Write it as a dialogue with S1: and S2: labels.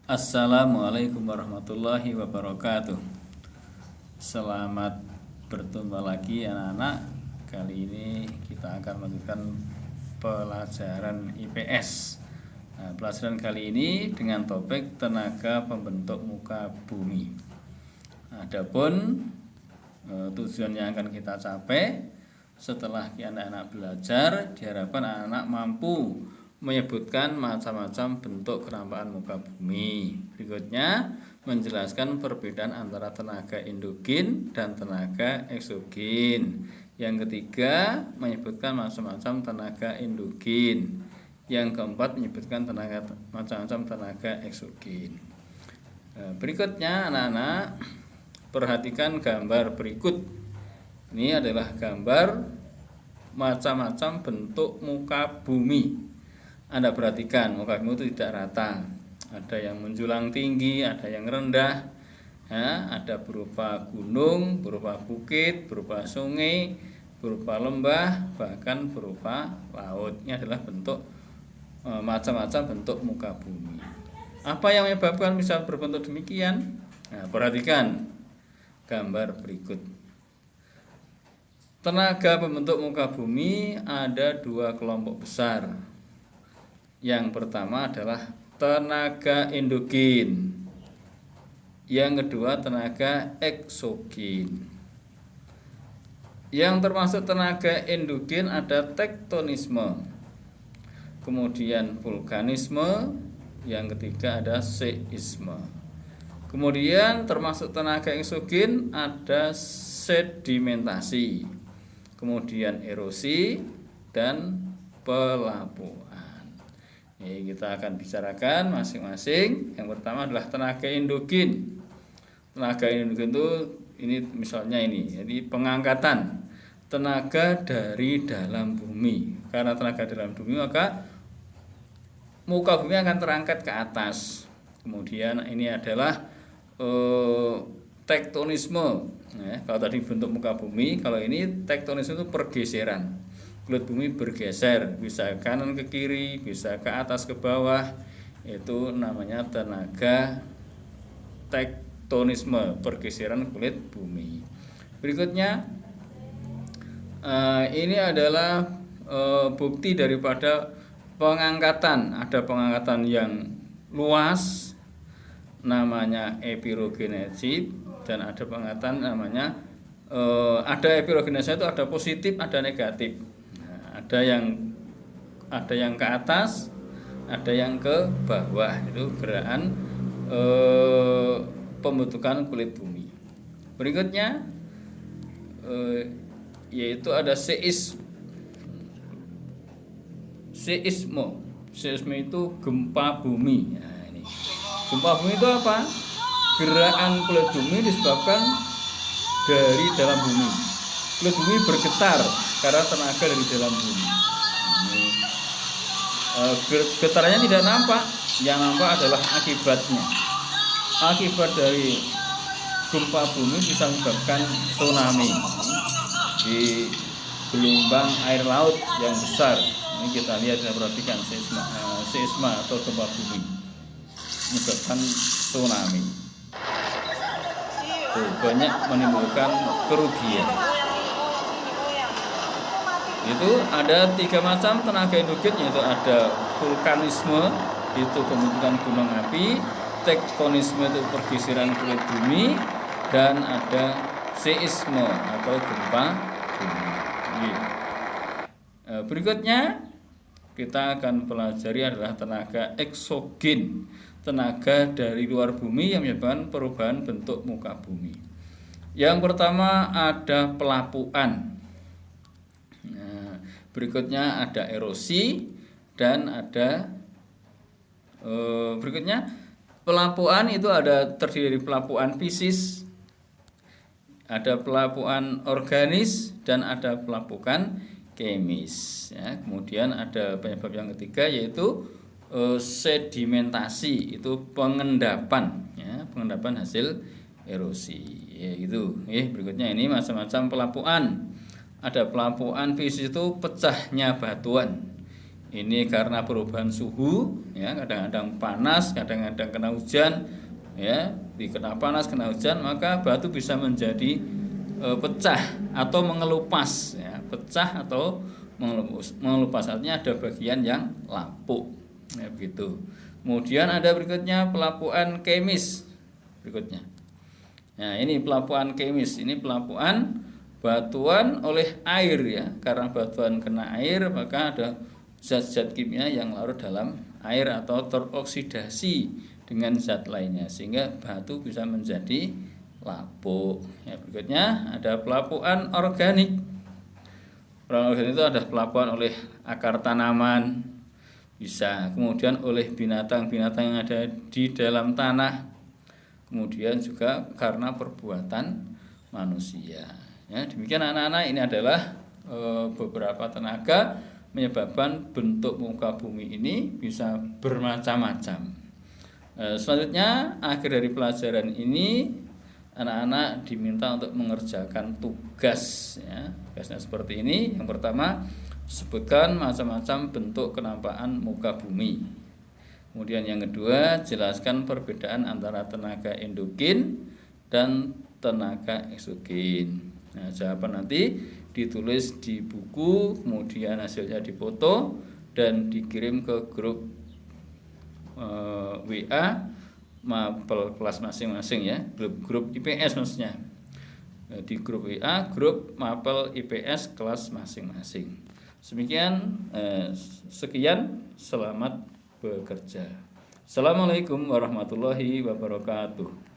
S1: Assalamualaikum warahmatullahi wabarakatuh. Selamat berjumpa lagi anak-anak. Kali ini kita akan melanjutkan pelajaran IPS. Pelajaran kali ini dengan topik tenaga pembentuk muka bumi. Adapun tujuan yang akan kita capai setelah anak-anak belajar, diharapkan anak-anak mampu menyebutkan macam-macam bentuk kenampakan muka bumi. Berikutnya menjelaskan perbedaan antara tenaga endogen dan tenaga eksogen. Yang ketiga menyebutkan macam-macam tenaga endogen. Yang keempat menyebutkan macam-macam tenaga eksogen. Berikutnya anak-anak perhatikan gambar berikut. Ini adalah gambar macam-macam bentuk muka bumi. Anda perhatikan muka bumi itu tidak rata. Ada yang menjulang tinggi, ada yang rendah. Ada berupa gunung, berupa bukit, berupa sungai, berupa lembah, bahkan berupa laut. Ini adalah bentuk macam-macam bentuk muka bumi. Apa yang menyebabkan bisa berbentuk demikian? Perhatikan gambar berikut. Tenaga pembentuk muka bumi ada dua kelompok besar. Yang pertama adalah tenaga endogen. Yang kedua tenaga eksogen. Yang termasuk tenaga endogen ada tektonisme, kemudian vulkanisme, yang ketiga ada seisme. Kemudian termasuk tenaga eksogen ada sedimentasi, kemudian erosi dan pelapukan. Kita akan bicarakan masing-masing. Yang pertama adalah tenaga endogen. Tenaga endogen itu ini misalnya ini, jadi pengangkatan tenaga dari dalam bumi. Karena tenaga dalam bumi maka muka bumi akan terangkat ke atas. Kemudian ini adalah tektonisme. Kalau tadi bentuk muka bumi, kalau ini tektonisme itu pergeseran. Kulit bumi bergeser, bisa kanan ke kiri, bisa ke atas ke bawah. Itu namanya tenaga tektonisme, pergeseran kulit bumi. Berikutnya ini adalah bukti daripada pengangkatan. Ada pengangkatan yang luas, namanya epirogenesis, dan ada pengangkatan namanya ada epirogenesis itu ada positif, ada negatif. Ada yang ke atas, ada yang ke bawah. Itu gerakan pembentukan kulit bumi. Berikutnya yaitu ada seisme. Seisme itu gempa bumi. Ini gempa bumi itu apa? Gerakan kulit bumi disebabkan dari dalam bumi. Kulit bumi bergetar karena tenaga dari dalam bumi. Getarannya tidak nampak, yang nampak adalah akibatnya. Akibat dari gempa bumi bisa menyebabkan tsunami di gelombang air laut yang besar. Ini kita lihat dan perhatikan seisma atau gempa bumi menyebabkan tsunami. Banyak menimbulkan kerugian. Itu ada tiga macam tenaga endogen, yaitu ada vulkanisme, itu pembentukan gunung api, tektonisme itu pergeseran kulit bumi, dan ada seisme atau gempa bumi. Berikutnya kita akan pelajari adalah tenaga eksogen, tenaga dari luar bumi yang menyebabkan perubahan bentuk muka bumi. Yang pertama ada pelapukan. Berikutnya ada erosi dan ada berikutnya pelapukan itu ada terdiri dari pelapukan fisis, ada pelapukan organis dan ada pelapukan kemis. Kemudian ada penyebab yang ketiga yaitu sedimentasi, itu pengendapan, pengendapan hasil erosi. Berikutnya ini macam-macam pelapukan. Ada pelapukan fisis itu pecahnya batuan. Ini karena perubahan suhu, ya, kadang-kadang panas, kadang-kadang kena hujan, ya, kena panas, kena hujan, maka batu bisa menjadi pecah atau mengelupas, ya, pecah atau mengelupas, artinya ada bagian yang lapuk, ya, begitu. Kemudian ada berikutnya pelapuan kemis berikutnya. Nah, ini pelapuan kemis, ini pelapuan batuan oleh air, ya, karena batuan kena air maka ada zat-zat kimia yang larut dalam air atau teroksidasi dengan zat lainnya sehingga batu bisa menjadi lapuk. Ya, berikutnya ada pelapuan organik. Pelapuan organik itu ada pelapuan oleh akar tanaman, bisa kemudian oleh binatang-binatang yang ada di dalam tanah, kemudian juga karena perbuatan manusia. Ya, demikian anak-anak, ini adalah beberapa tenaga menyebabkan bentuk muka bumi ini bisa bermacam-macam. Selanjutnya, akhir dari pelajaran ini anak-anak diminta untuk mengerjakan tugas, ya. Tugasnya seperti ini. Yang pertama, sebutkan macam-macam bentuk kenampakan muka bumi. Kemudian yang kedua, jelaskan perbedaan antara tenaga endogen dan tenaga eksogen. Nah, jawaban nanti ditulis di buku, kemudian hasilnya difoto dan dikirim ke grup WA mapel kelas masing-masing, ya, grup IPS maksudnya. Di grup WA grup mapel IPS kelas masing-masing. Sekian, selamat bekerja. Assalamualaikum warahmatullahi wabarakatuh.